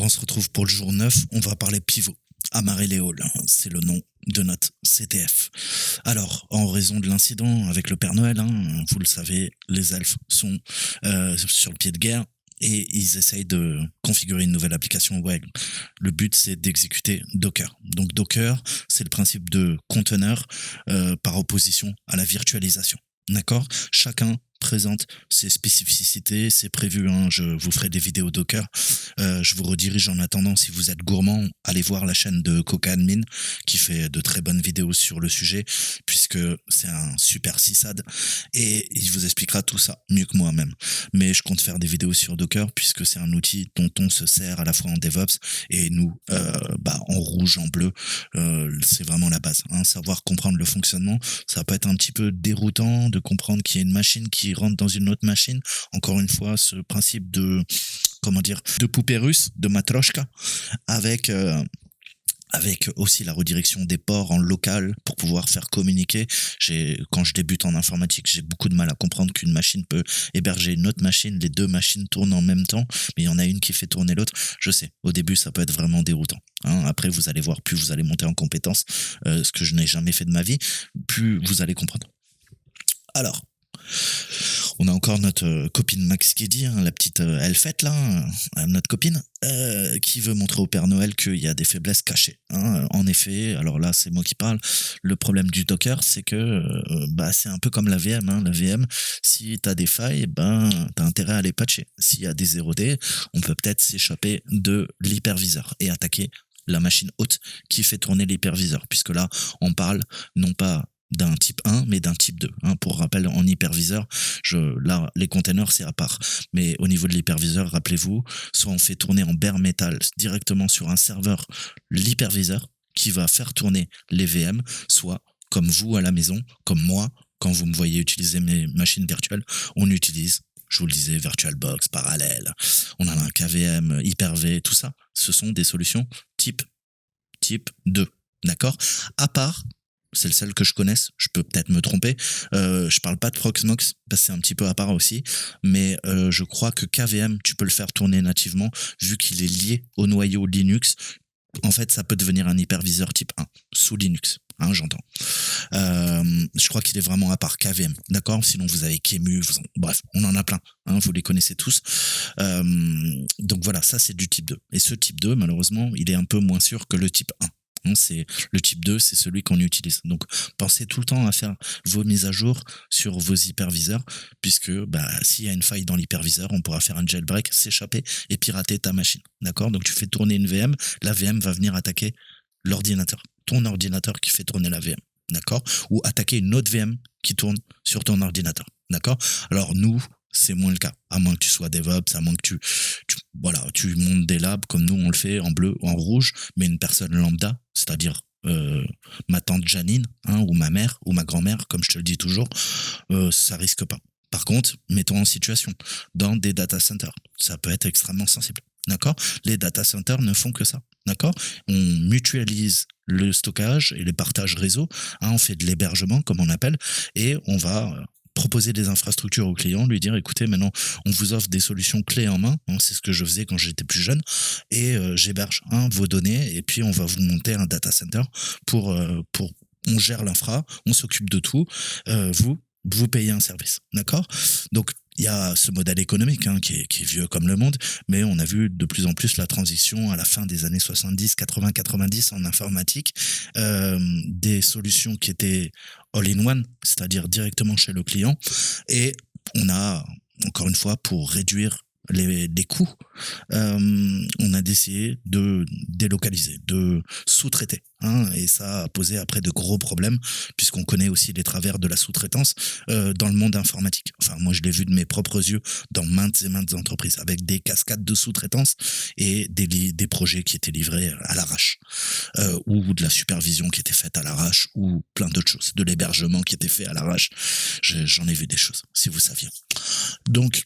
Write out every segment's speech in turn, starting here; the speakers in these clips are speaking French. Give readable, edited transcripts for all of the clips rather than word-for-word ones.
on se retrouve pour le jour 9, on va parler pivot. Amarilléol, c'est le nom de notre CTF. Alors, en raison de l'incident avec le Père Noël, vous le savez, les elfes sont sur le pied de guerre et ils essayent de configurer une nouvelle application web. Le but, c'est d'exécuter Docker. Donc Docker, c'est le principe de conteneur par opposition à la virtualisation. D'accord? Chacun présente ses spécificités, c'est prévu, je vous ferai des vidéos Docker, je vous redirige en attendant, si vous êtes gourmand, allez voir la chaîne de CocaAdmin qui fait de très bonnes vidéos sur le sujet, puisque c'est un super syssad, et il vous expliquera tout ça mieux que moi-même. Mais je compte faire des vidéos sur Docker, puisque c'est un outil dont on se sert à la fois en DevOps, et nous, en rouge, en bleu, c'est vraiment la base. Savoir comprendre le fonctionnement, ça peut être un petit peu déroutant de comprendre qu'il y a une machine qui rentre dans une autre machine. Encore une fois, ce principe de poupée russe, de matroshka, avec aussi la redirection des ports en local pour pouvoir faire communiquer. Quand je débute en informatique, j'ai beaucoup de mal à comprendre qu'une machine peut héberger une autre machine, les deux machines tournent en même temps, mais il y en a une qui fait tourner l'autre. Je sais, au début, ça peut être vraiment déroutant. Après, vous allez voir, plus vous allez monter en compétence, ce que je n'ai jamais fait de ma vie, plus vous allez comprendre. Alors, on a encore notre copine Max Kiddy, la petite elfette là, notre copine, qui veut montrer au Père Noël qu'il y a des faiblesses cachées. En effet, alors là c'est moi qui parle, le problème du Docker c'est que c'est un peu comme la VM. La VM, si t'as des failles, t'as intérêt à les patcher. S'il y a des 0D, on peut peut-être s'échapper de l'hyperviseur et attaquer la machine haute qui fait tourner l'hyperviseur, puisque là on parle non pas d'un type 1, mais d'un type 2. Pour rappel, en hyperviseur, là, les containers, c'est à part. Mais au niveau de l'hyperviseur, rappelez-vous, soit on fait tourner en bare metal directement sur un serveur l'hyperviseur qui va faire tourner les VM, soit comme vous à la maison, comme moi, quand vous me voyez utiliser mes machines virtuelles, on utilise, je vous le disais, VirtualBox, Parallel, on a un KVM, Hyper-V, tout ça. Ce sont des solutions type 2. D'accord? À part, c'est le seul que je connaisse, je peux peut-être me tromper, je parle pas de Proxmox parce que c'est un petit peu à part aussi, mais je crois que KVM tu peux le faire tourner nativement vu qu'il est lié au noyau Linux. En fait ça peut devenir un hyperviseur type 1 sous Linux, j'entends. Je crois qu'il est vraiment à part KVM, d'accord? Sinon vous avez Kemu, bref, on en a plein, vous les connaissez tous. Donc voilà, ça c'est du type 2. Et ce type 2, malheureusement, il est un peu moins sûr que le type 1. C'est le type 2, c'est celui qu'on utilise. Donc pensez tout le temps à faire vos mises à jour sur vos hyperviseurs, puisque s'il y a une faille dans l'hyperviseur, on pourra faire un jailbreak, s'échapper et pirater ta machine. D'accord? Donc tu fais tourner une VM, la VM va venir attaquer l'ordinateur, ton ordinateur qui fait tourner la VM. D'accord? Ou attaquer une autre VM qui tourne sur ton ordinateur. D'accord? Alors nous, c'est moins le cas, à moins que tu sois DevOps, à moins que tu montes des labs comme nous on le fait en bleu ou en rouge, mais une personne lambda, c'est-à-dire ma tante Janine, ou ma mère ou ma grand-mère, comme je te le dis toujours, ça risque pas. Par contre, mettons en situation, dans des data centers, ça peut être extrêmement sensible. D'accord? Les data centers ne font que ça. D'accord? On mutualise le stockage et les partages réseau, on fait de l'hébergement comme on appelle, et on va proposer des infrastructures au client, lui dire écoutez, maintenant on vous offre des solutions clés en main, c'est ce que je faisais quand j'étais plus jeune, et j'héberge vos données, et puis on va vous monter un data center pour on gère l'infra, on s'occupe de tout, vous payez un service, d'accord? Donc il y a ce modèle économique qui est vieux comme le monde, mais on a vu de plus en plus la transition à la fin des années 70, 80, 90 en informatique, des solutions qui étaient all-in-one, c'est-à-dire directement chez le client, et on a, encore une fois, pour réduire les coûts, on a décidé de délocaliser, de sous-traiter, et ça a posé après de gros problèmes, puisqu'on connaît aussi les travers de la sous-traitance dans le monde informatique. Enfin, moi je l'ai vu de mes propres yeux dans maintes et maintes entreprises, avec des cascades de sous-traitance et des projets qui étaient livrés à l'arrache, ou de la supervision qui était faite à l'arrache, ou plein d'autres choses, de l'hébergement qui était fait à l'arrache. J'en ai vu des choses, si vous saviez. Donc,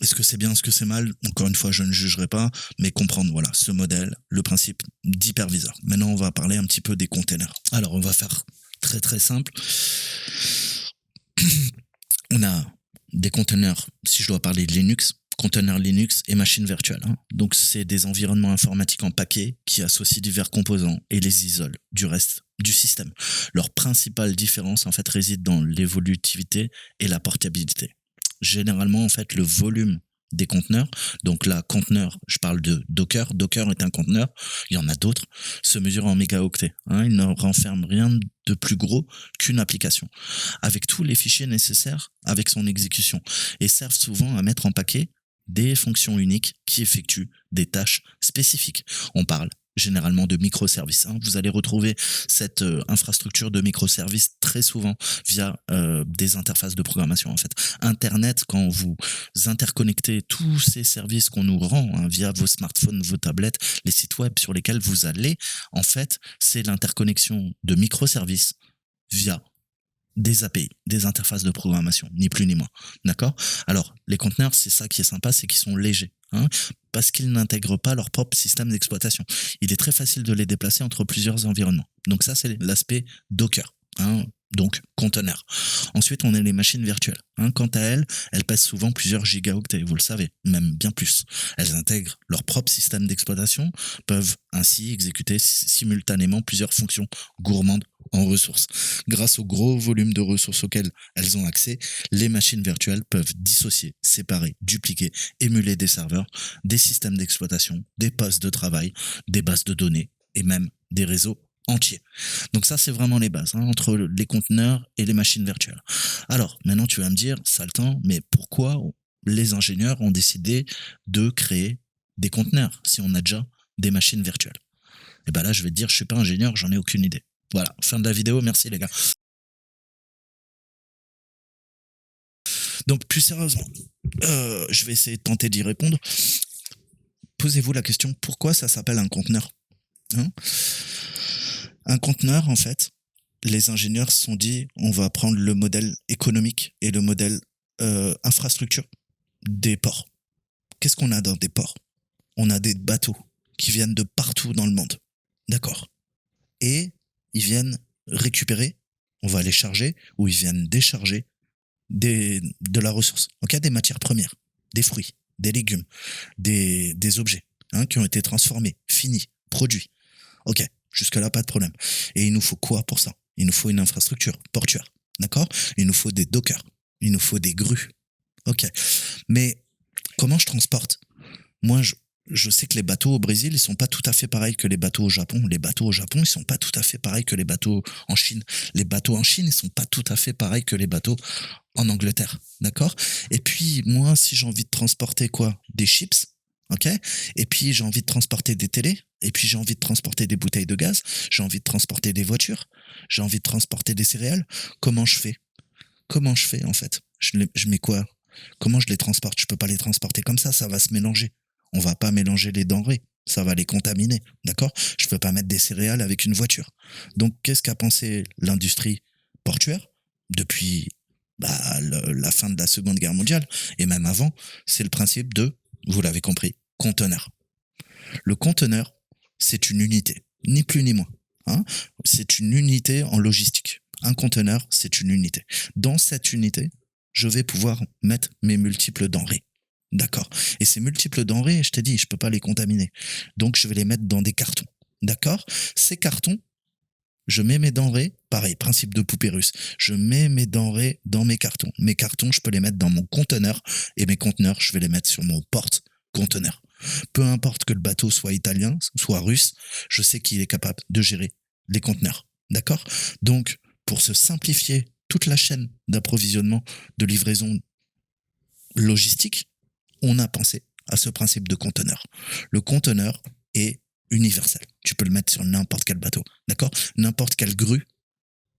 est-ce que c'est bien, est-ce que c'est mal? Encore une fois, je ne jugerai pas, mais comprendre, voilà, ce modèle, le principe d'hyperviseur. Maintenant, on va parler un petit peu des containers. Alors, on va faire très très simple. On a des containers, si je dois parler de Linux, conteneurs Linux et machines virtuelles. Hein. Donc, c'est des environnements informatiques en paquet qui associent divers composants et les isolent du reste du système. Leur principale différence, en fait, réside dans l'évolutivité et la portabilité. Généralement, en fait, le volume des conteneurs, donc là, conteneur, je parle de Docker. Docker est un conteneur, il y en a d'autres, se mesure en mégaoctets. Hein, il ne renferme rien de plus gros qu'une application, avec tous les fichiers nécessaires avec son exécution, et servent souvent à mettre en paquet des fonctions uniques qui effectuent des tâches spécifiques. On parle généralement de microservices. Hein. Vous allez retrouver cette infrastructure de microservices très souvent via des interfaces de programmation. En fait, Internet, quand vous interconnectez tous ces services qu'on nous rend hein, via vos smartphones, vos tablettes, les sites web sur lesquels vous allez, en fait, c'est l'interconnexion de microservices via des API, des interfaces de programmation, ni plus ni moins. D'accord? Alors, les conteneurs, c'est ça qui est sympa, c'est qu'ils sont légers, hein, parce qu'ils n'intègrent pas leur propre système d'exploitation. Il est très facile de les déplacer entre plusieurs environnements. Donc ça, c'est l'aspect Docker. Hein, donc conteneur. Ensuite, on a les machines virtuelles. Hein, quant à elles, elles pèsent souvent plusieurs gigaoctets, vous le savez, même bien plus. Elles intègrent leur propre système d'exploitation, peuvent ainsi exécuter simultanément plusieurs fonctions gourmandes en ressources. Grâce au gros volume de ressources auxquelles elles ont accès, les machines virtuelles peuvent dissocier, séparer, dupliquer, émuler des serveurs, des systèmes d'exploitation, des postes de travail, des bases de données et même des réseaux entiers. Donc ça, c'est vraiment les bases, hein, entre les conteneurs et les machines virtuelles. Alors, maintenant, tu vas me dire, Saltan, mais pourquoi les ingénieurs ont décidé de créer des conteneurs si on a déjà des machines virtuelles? Et ben là, je vais te dire, je suis pas ingénieur, j'en ai aucune idée. Voilà, fin de la vidéo, merci les gars. Donc, plus sérieusement, je vais essayer de tenter d'y répondre. Posez-vous la question, pourquoi ça s'appelle un conteneur? Hein? Un conteneur, en fait, les ingénieurs se sont dit, on va prendre le modèle économique et le modèle infrastructure des ports. Qu'est-ce qu'on a dans des ports? On a des bateaux qui viennent de partout dans le monde. D'accord. Et ils viennent récupérer, on va les charger, ou ils viennent décharger de la ressource. Donc il y a des matières premières, des fruits, des légumes, des objets hein, qui ont été transformés, finis, produits. Ok, jusque-là, pas de problème. Et il nous faut quoi pour ça? Il nous faut une infrastructure portuaire, d'accord? Il nous faut des dockers, il nous faut des grues. Ok, mais comment je transporte? Moi, je sais que les bateaux au Brésil, ils sont pas tout à fait pareils que les bateaux au Japon. Les bateaux au Japon, ils sont pas tout à fait pareils que les bateaux en Chine. Les bateaux en Chine, ils sont pas tout à fait pareils que les bateaux en Angleterre, d'accord? Et puis, moi, si j'ai envie de transporter quoi? Des chips, ok? Et puis, j'ai envie de transporter des télés, et puis j'ai envie de transporter des bouteilles de gaz, j'ai envie de transporter des voitures, j'ai envie de transporter des céréales. Comment je fais? Comment je fais, en fait? Je mets quoi? Comment je les transporte? Je peux pas les transporter comme ça va se mélanger. On va pas mélanger les denrées, ça va les contaminer, d'accord? Je peux pas mettre des céréales avec une voiture. Donc, qu'est-ce qu'a pensé l'industrie portuaire depuis la fin de la Seconde Guerre mondiale, et même avant? C'est le principe de, vous l'avez compris, conteneur. Le conteneur, c'est une unité, ni plus ni moins. Hein, c'est une unité en logistique. Un conteneur, c'est une unité. Dans cette unité, je vais pouvoir mettre mes multiples denrées. D'accord. Et ces multiples denrées, je t'ai dit, je peux pas les contaminer. Donc, je vais les mettre dans des cartons. D'accord. Ces cartons, je mets mes denrées, pareil, principe de poupée russe. Je mets mes denrées dans mes cartons. Mes cartons, je peux les mettre dans mon conteneur. Et mes conteneurs, je vais les mettre sur mon porte-conteneur. Peu importe que le bateau soit italien, soit russe, je sais qu'il est capable de gérer les conteneurs. D'accord. Donc, pour se simplifier toute la chaîne d'approvisionnement, de livraison logistique, on a pensé à ce principe de conteneur. Le conteneur est universel. Tu peux le mettre sur n'importe quel bateau, d'accord? N'importe quelle grue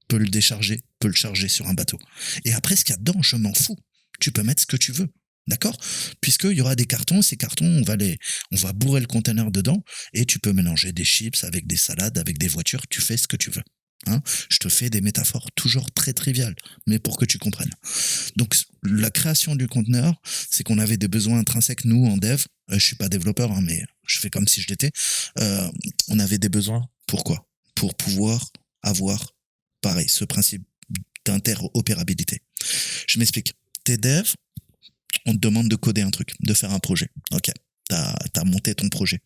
peut le décharger, peut le charger sur un bateau. Et après, ce qu'il y a dedans, je m'en fous. Tu peux mettre ce que tu veux, d'accord? Puisqu'il y aura des cartons, ces cartons, on va bourrer le conteneur dedans, et tu peux mélanger des chips avec des salades, avec des voitures, tu fais ce que tu veux. Hein, je te fais des métaphores toujours très triviales, mais pour que tu comprennes. Donc, la création du conteneur, c'est qu'on avait des besoins intrinsèques, nous, en dev. Je suis pas développeur, hein, mais je fais comme si je l'étais. On avait des besoins. Pourquoi? Pour pouvoir avoir, pareil, ce principe d'interopérabilité. Je m'explique. T'es dev, On te demande de coder un truc, de faire un projet. Ok, t'as monté ton projet.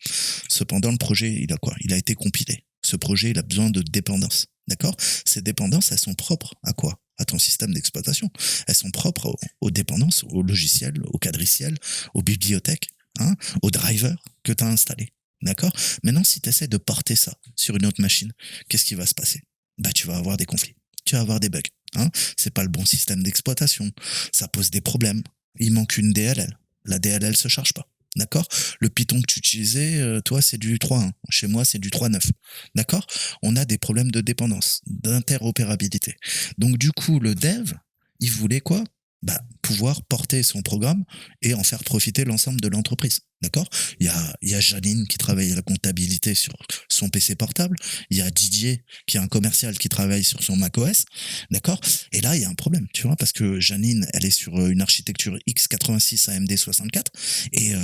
Cependant, le projet, il a quoi? Il a été compilé. Ce projet, il a besoin de dépendances. D'accord? Ces dépendances, elles sont propres à quoi? À ton système d'exploitation. Elles sont propres aux dépendances, aux logiciels, aux quadriciels, aux bibliothèques, hein, aux drivers que tu as installés. D'accord? Maintenant, si tu essaies de porter ça sur une autre machine, qu'est-ce qui va se passer? Bah, tu vas avoir des conflits. Tu vas avoir des bugs. Hein? C'est pas le bon système d'exploitation. Ça pose des problèmes. Il manque une DLL. La DLL se charge pas. D'accord? Le Python que tu utilisais, toi, c'est du 3.1. Chez moi, c'est du 3.9. D'accord? On a des problèmes de dépendance, d'interopérabilité. Donc, du coup, le dev, il voulait quoi? Bah, pouvoir porter son programme et en faire profiter l'ensemble de l'entreprise. D'accord? Il y a Janine qui travaille à la comptabilité sur son PC portable. Il y a Didier qui est un commercial qui travaille sur son macOS. D'accord? Et là, il y a un problème, tu vois, parce que Janine, elle est sur une architecture x86 AMD 64 et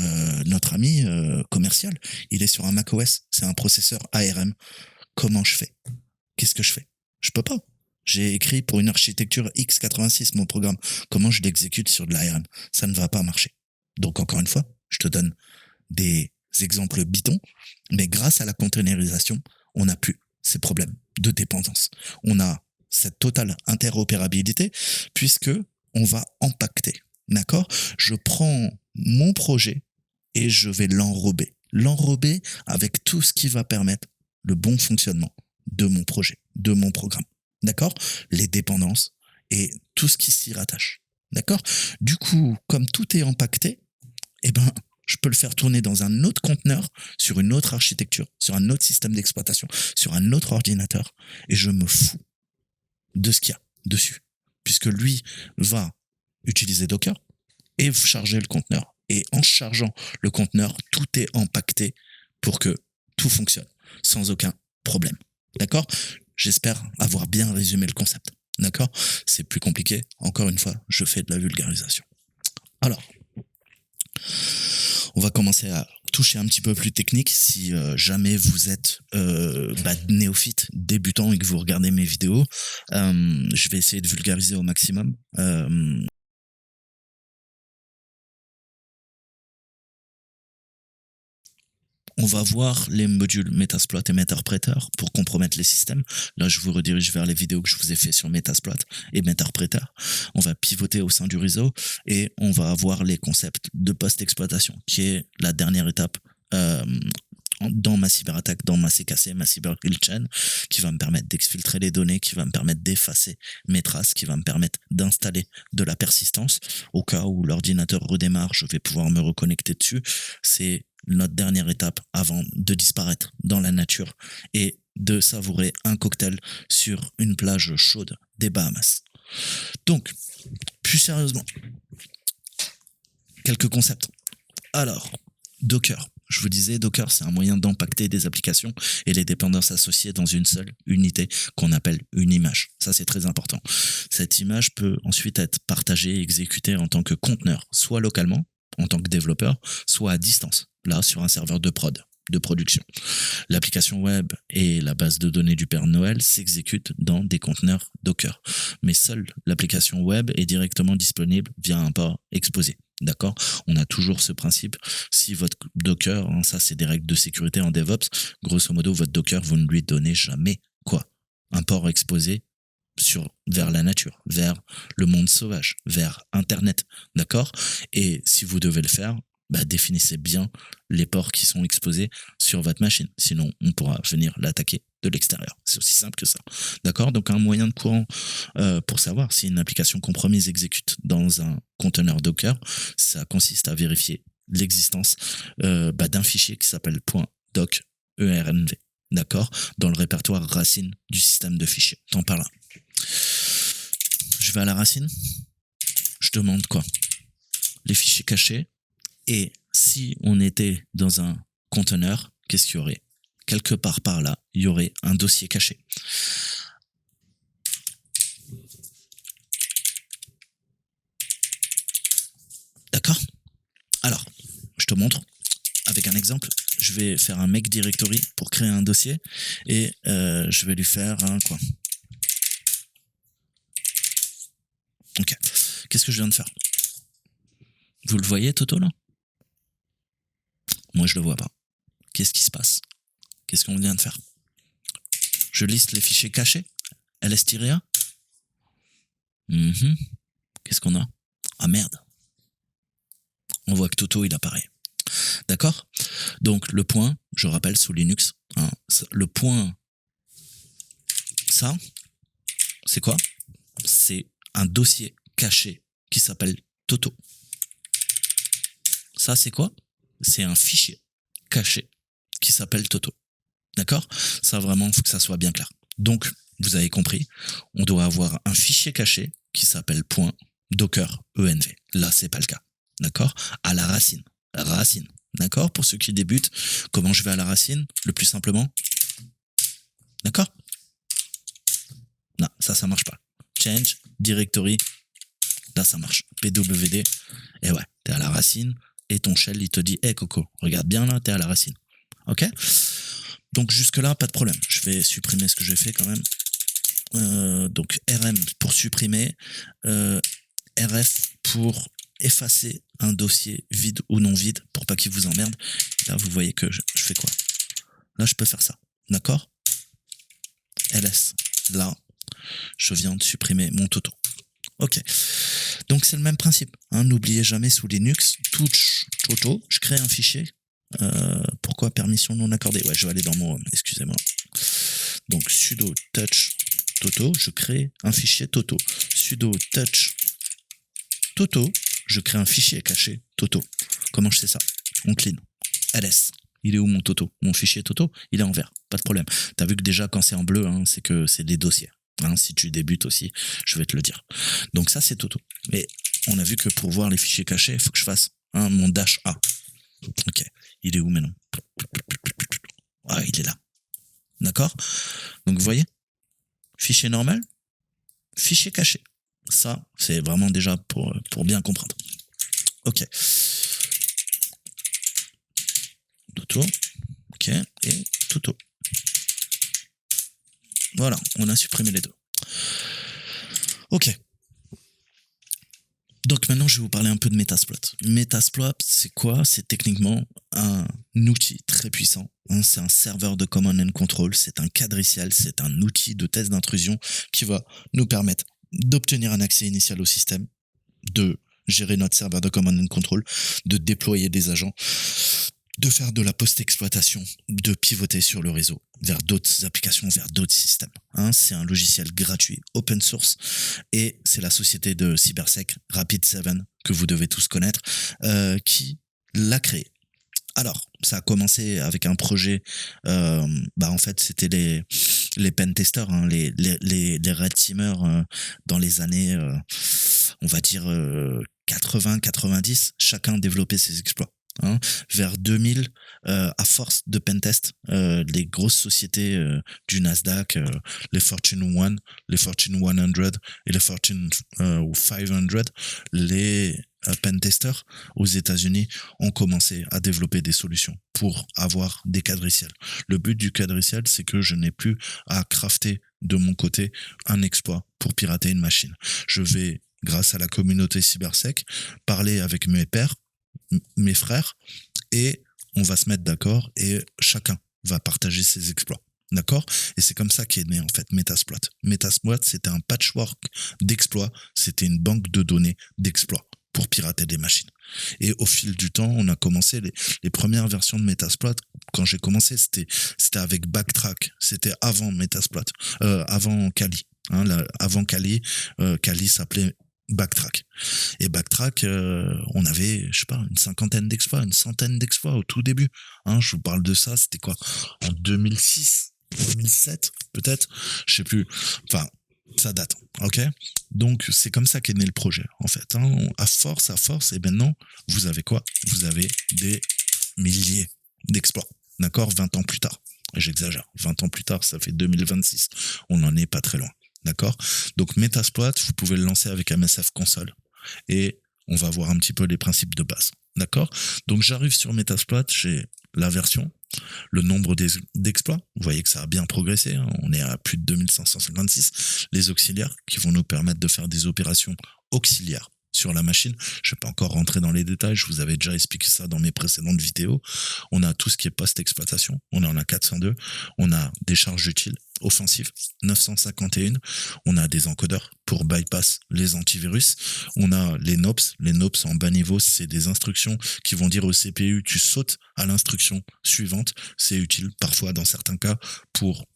notre ami commercial, il est sur un macOS. C'est un processeur ARM. Comment je fais? Qu'est-ce que je fais? Je peux pas. J'ai écrit pour une architecture x86 mon programme. Comment je l'exécute sur de l'ARM? Ça ne va pas marcher. Donc encore une fois, je te donne des exemples bidons, mais grâce à la containerisation, on n'a plus ces problèmes de dépendance. On a cette totale interopérabilité puisque on va impacter. D'accord? Je prends mon projet et je vais l'enrober. L'enrober avec tout ce qui va permettre le bon fonctionnement de mon projet, de mon programme. D'accord? Les dépendances et tout ce qui s'y rattache. D'accord? Du coup, comme tout est impacté, eh ben, je peux le faire tourner dans un autre conteneur, sur une autre architecture, sur un autre système d'exploitation, sur un autre ordinateur, et je me fous de ce qu'il y a dessus. Puisque lui va utiliser Docker et charger le conteneur. Et en chargeant le conteneur, tout est impacté pour que tout fonctionne sans aucun problème. D'accord? J'espère avoir bien résumé le concept. D'accord? C'est plus compliqué. Encore une fois, je fais de la vulgarisation. Alors, on va commencer à toucher un petit peu plus technique. Si jamais vous êtes néophyte, débutant et que vous regardez mes vidéos, je vais essayer de vulgariser au maximum. On va voir les modules Metasploit et Meterpreter pour compromettre les systèmes. Là, je vous redirige vers les vidéos que je vous ai fait sur Metasploit et Meterpreter. On va pivoter au sein du réseau et on va avoir les concepts de post-exploitation, qui est la dernière étape dans ma cyberattaque, dans ma CKC, ma cyber kill chain, qui va me permettre d'exfiltrer les données, qui va me permettre d'effacer mes traces, qui va me permettre d'installer de la persistance. Au cas où l'ordinateur redémarre, je vais pouvoir me reconnecter dessus. C'est notre dernière étape avant de disparaître dans la nature et de savourer un cocktail sur une plage chaude des Bahamas. Donc, plus sérieusement, quelques concepts. Alors, Docker. Je vous disais, Docker, c'est un moyen d'impacter des applications et les dépendances associées dans une seule unité qu'on appelle une image. Ça, c'est très important. Cette image peut ensuite être partagée et exécutée en tant que conteneur, soit localement, en tant que développeur, soit à distance, là, sur un serveur de prod, de production. L'application web et la base de données du Père Noël s'exécutent dans des conteneurs Docker. Mais seule l'application web est directement disponible via un port exposé. D'accord? On a toujours ce principe. Si votre Docker, hein, ça c'est des règles de sécurité en DevOps, grosso modo, votre Docker, vous ne lui donnez jamais quoi? Un port exposé vers la nature, vers le monde sauvage, vers Internet, d'accord? Et si vous devez le faire, définissez bien les ports qui sont exposés sur votre machine. Sinon, on pourra venir l'attaquer de l'extérieur. C'est aussi simple que ça. D'accord? Donc, un moyen de courant pour savoir si une application compromise exécute dans un conteneur Docker, ça consiste à vérifier l'existence d'un fichier qui s'appelle .doc ERNV. D'accord? Dans le répertoire racine du système de fichiers. T'en parles. Je vais à la racine. Je demande quoi? Les fichiers cachés. Et si on était dans un conteneur, qu'est-ce qu'il y aurait? Quelque part par là, il y aurait un dossier caché. D'accord? Alors, je te montre. Avec un exemple, je vais faire un make directory pour créer un dossier et je vais lui faire un quoi? Ok. Qu'est-ce que je viens de faire? Vous le voyez, Toto, là? Moi, je le vois pas. Qu'est-ce qui se passe? Qu'est-ce qu'on vient de faire? Je liste les fichiers cachés. ls-a. Qu'est-ce qu'on a? Ah merde. On voit que Toto, il apparaît. D'accord? Donc, le point, je rappelle, sous Linux, hein, le point, ça, c'est quoi? C'est un dossier caché qui s'appelle Toto. Ça, c'est quoi? C'est un fichier caché qui s'appelle Toto. D'accord? Ça, vraiment, il faut que ça soit bien clair. Donc, vous avez compris, on doit avoir un fichier caché qui s'appelle .docker env. Là, c'est pas le cas. D'accord? À la racine. Racine. D'accord? Pour ceux qui débutent, comment je vais à la racine? Le plus simplement. D'accord? Non, ça marche pas. Change, directory. Là, ça marche. pwd. Et ouais, t'es à la racine. Et ton shell, il te dit, hey Coco, regarde bien là, t'es à la racine. Ok? Donc jusque-là, pas de problème. Je vais supprimer ce que j'ai fait quand même. Donc rm pour supprimer, rf pour effacer un dossier vide ou non vide pour pas qu'il vous emmerde. Là, vous voyez que je fais quoi? Là, je peux faire ça. D'accord? ls. Là, je viens de supprimer mon Toto. Ok. Donc c'est le même principe. Hein. N'oubliez jamais sous Linux, touch Toto, je crée un fichier. Pourquoi permission non accordée? Ouais, je vais aller dans mon home, excusez-moi. Donc sudo touch Toto, je crée un fichier Toto. Sudo touch Toto, je crée un fichier caché Toto. Comment je sais ça? On clean. ls. Il est où mon Toto? Mon fichier Toto? Il est en vert, pas de problème. T'as vu que déjà quand c'est en bleu, hein, c'est que c'est des dossiers. Hein, si tu débutes aussi, je vais te le dire. Donc ça, c'est Toto. Mais on a vu que pour voir les fichiers cachés, il faut que je fasse mon dash A. Ok. Il est où maintenant? Ah, il est là. D'accord? Donc vous voyez? Fichier normal, fichier caché. Ça, c'est vraiment déjà pour bien comprendre. Ok. Toto. Ok. Et Toto. Voilà, on a supprimé les deux. Ok. Donc maintenant, je vais vous parler un peu de Metasploit. Metasploit, c'est quoi? C'est techniquement un outil très puissant. Hein, c'est un serveur de command and control, c'est un quadriciel, c'est un outil de test d'intrusion qui va nous permettre d'obtenir un accès initial au système, de gérer notre serveur de command and control, de déployer des agents, de faire de la post-exploitation, de pivoter sur le réseau vers d'autres applications, vers d'autres systèmes. Hein, c'est un logiciel gratuit, open source, et c'est la société de cybersec Rapid7 que vous devez tous connaître qui l'a créé. Alors, ça a commencé avec un projet, en fait, c'était les pentesters, hein, les red teamers dans les années, on va dire 80-90, chacun développait ses exploits. Hein. Vers 2000, à force de pentest, les grosses sociétés du Nasdaq, les Fortune 1, les Fortune 100 et les Fortune 500, les pentesters aux États-Unis ont commencé à développer des solutions pour avoir des quadriciels. Le but du quadriciel, c'est que je n'ai plus à crafter de mon côté un exploit pour pirater une machine. Je vais, grâce à la communauté cybersec, parler avec mes pairs, mes frères, et on va se mettre d'accord et chacun va partager ses exploits. D'accord? Et c'est comme ça qu'est né en fait Metasploit. Metasploit, c'était un patchwork d'exploits, c'était une banque de données d'exploits pour pirater des machines. Et au fil du temps, on a commencé les premières versions de Metasploit. Quand j'ai commencé, c'était avec Backtrack. C'était avant Metasploit, avant Kali. Hein, avant Kali, Kali s'appelait Backtrack. Et Backtrack, on avait, je sais pas, une cinquantaine d'exploits, une centaine d'exploits au tout début. Hein, je vous parle de ça, c'était quoi? En 2006, 2007, peut-être? Je sais plus. Enfin, ça date, ok? Donc, c'est comme ça qu'est né le projet, en fait. Hein. À force, et maintenant, vous avez quoi? Vous avez des milliers d'exploits, d'accord? 20 ans plus tard. J'exagère. 20 ans plus tard, ça fait 2026. On n'en est pas très loin. D'accord? Donc Metasploit, vous pouvez le lancer avec MSF Console et on va voir un petit peu les principes de base. D'accord? Donc j'arrive sur Metasploit, j'ai la version, le nombre d'exploits. Vous voyez que ça a bien progressé. Hein. On est à plus de 2556. Les auxiliaires qui vont nous permettre de faire des opérations auxiliaires. sur la machine. Je ne vais pas encore rentrer dans les détails, je vous avais déjà expliqué ça dans mes précédentes vidéos. On a tout ce qui est post-exploitation, on en a 402, on a des charges utiles offensives, 951, on a des encodeurs pour bypass les antivirus, on a les NOPS. Les NOPS en bas niveau, c'est des instructions qui vont dire au CPU, tu sautes à l'instruction suivante. C'est utile parfois dans certains cas pour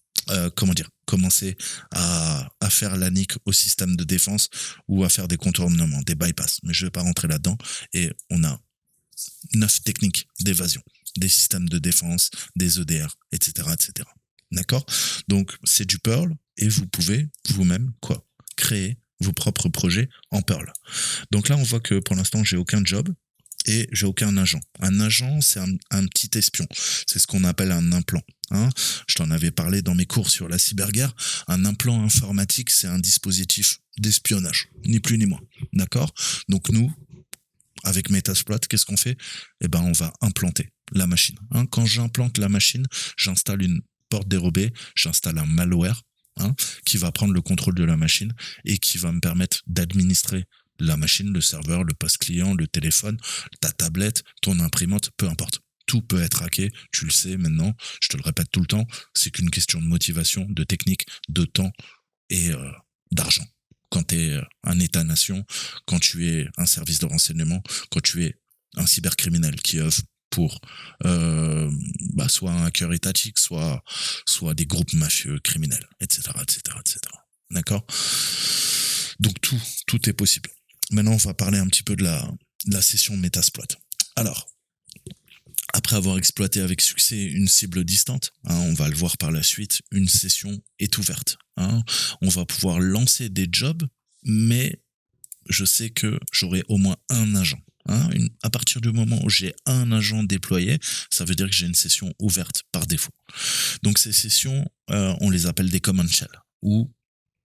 commencer à faire la nique au système de défense ou à faire des contournements, des bypass. Mais je vais pas rentrer là-dedans. Et on a 9 techniques d'évasion, des systèmes de défense, des EDR, etc., etc. D'accord? Donc, c'est du Perl et vous pouvez vous-même, créer vos propres projets en Perl. Donc là, on voit que pour l'instant, j'ai aucun job et j'ai aucun agent. Un agent, c'est un petit espion. C'est ce qu'on appelle un implant. Je t'en avais parlé dans mes cours sur la cyberguerre. Un implant informatique, c'est un dispositif d'espionnage, ni plus ni moins. D'accord? Donc nous, avec Metasploit, qu'est-ce qu'on fait? On va implanter la machine. Quand j'implante la machine, j'installe une porte dérobée, j'installe un malware qui va prendre le contrôle de la machine et qui va me permettre d'administrer la machine, le serveur, le poste client, le téléphone, ta tablette, ton imprimante, peu importe. Tout peut être hacké, tu le sais maintenant, je te le répète tout le temps, c'est qu'une question de motivation, de technique, de temps et d'argent. Quand tu es un État-nation, quand tu es un service de renseignement, quand tu es un cybercriminel qui œuvre pour soit un hacker étatique, soit des groupes mafieux criminels, etc., etc., etc. D'accord? Donc tout est possible. Maintenant, on va parler un petit peu de la session Metasploit. Alors, après avoir exploité avec succès une cible distante, on va le voir par la suite, une session est ouverte. On va pouvoir lancer des jobs, mais je sais que j'aurai au moins un agent. À partir du moment où j'ai un agent déployé, ça veut dire que j'ai une session ouverte par défaut. Donc ces sessions, on les appelle des command shell ou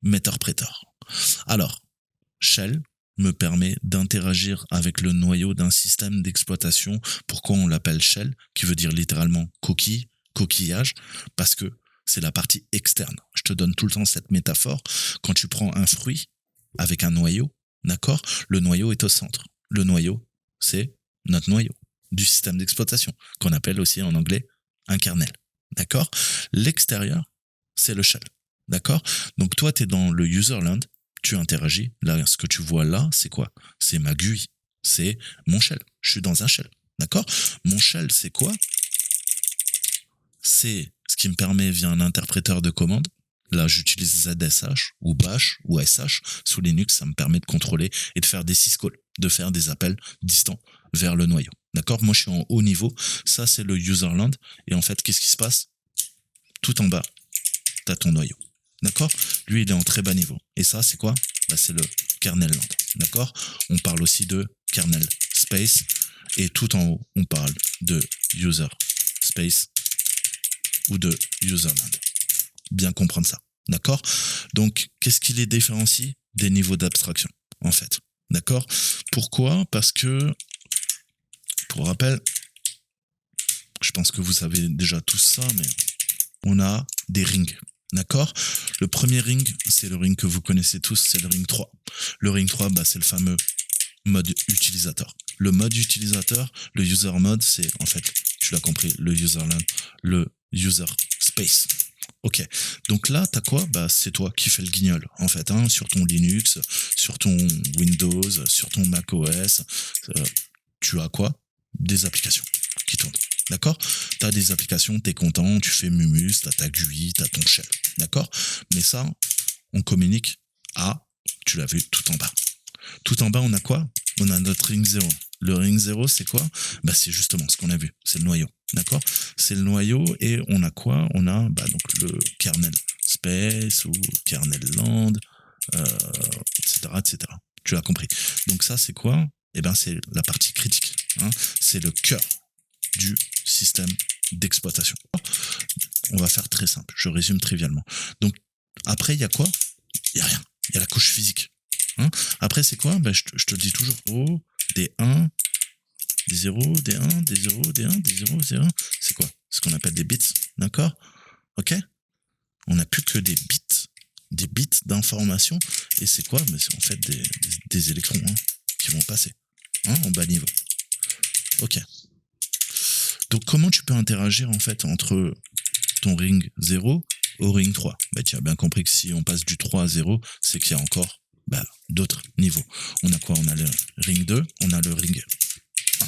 meter-preter. Alors, shell me permet d'interagir avec le noyau d'un système d'exploitation. Pourquoi on l'appelle shell, qui veut dire littéralement coquille, coquillage, parce que c'est la partie externe. Je te donne tout le temps cette métaphore. Quand tu prends un fruit avec un noyau, d'accord? Le noyau est au centre. Le noyau, c'est notre noyau du système d'exploitation, qu'on appelle aussi en anglais un kernel. D'accord? L'extérieur, c'est le shell. D'accord? Donc toi, tu es dans le userland, tu interagis. Là, ce que tu vois là, c'est quoi? C'est ma GUI. C'est mon shell. Je suis dans un shell. D'accord? Mon shell, c'est quoi? C'est ce qui me permet, via un interpréteur de commande, là j'utilise ZSH ou Bash ou SH, sous Linux, ça me permet de contrôler et de faire des syscalls, de faire des appels distants vers le noyau. D'accord? Moi je suis en haut niveau, ça c'est le userland, et en fait qu'est-ce qui se passe? Tout en bas, tu as ton noyau. D'accord? Lui il est en très bas niveau. Et ça c'est quoi? C'est le kernel land. D'accord? On parle aussi de kernel space, et tout en haut on parle de user space ou de userland. Bien comprendre ça. D'accord? Donc, qu'est-ce qui les différencie des niveaux d'abstraction, en fait? D'accord? Pourquoi? Parce que, pour rappel, je pense que vous savez déjà tout ça, mais on a des rings. D'accord? Le premier ring, c'est le ring que vous connaissez tous, c'est le ring 3. Le ring 3, c'est le fameux mode utilisateur. Le mode utilisateur, le user mode, c'est, en fait, tu l'as compris, le userland, le user space. Ok, donc là, t'as quoi? C'est toi qui fais le guignol, en fait, sur ton Linux, sur ton Windows, sur ton macOS. Tu as quoi? Des applications qui tournent. D'accord? T'as des applications, t'es content, tu fais Mumus, t'as ta GUI, t'as ton shell. D'accord? Mais ça, on communique à, tu l'as vu, tout en bas. Tout en bas, on a quoi? On a notre ring 0. Le ring 0, c'est quoi? C'est justement ce qu'on a vu. C'est le noyau. D'accord? C'est le noyau, et on a quoi? On a donc le kernel space ou kernel land, etc., etc. Tu l'as compris. Donc ça, c'est quoi? C'est la partie critique. C'est le cœur du système d'exploitation. On va faire très simple. Je résume trivialement. Donc après, il y a quoi? Il y a rien. Il y a la couche physique. Après, c'est quoi? Je te le dis toujours. Des 1, des 0, des 1, des 0, des 1, des 0, des 1. C'est quoi? Ce qu'on appelle des bits. D'accord? Ok? On n'a plus que des bits d'information. Et c'est quoi? C'est en fait des électrons. qui vont passer en bas niveau. Ok. Donc comment tu peux interagir en fait entre ton ring 0 au ring 3? Tu as bien compris que si on passe du 3 à 0, c'est qu'il y a encore d'autres niveaux. On a quoi? On a le ring 2, on a le ring 1.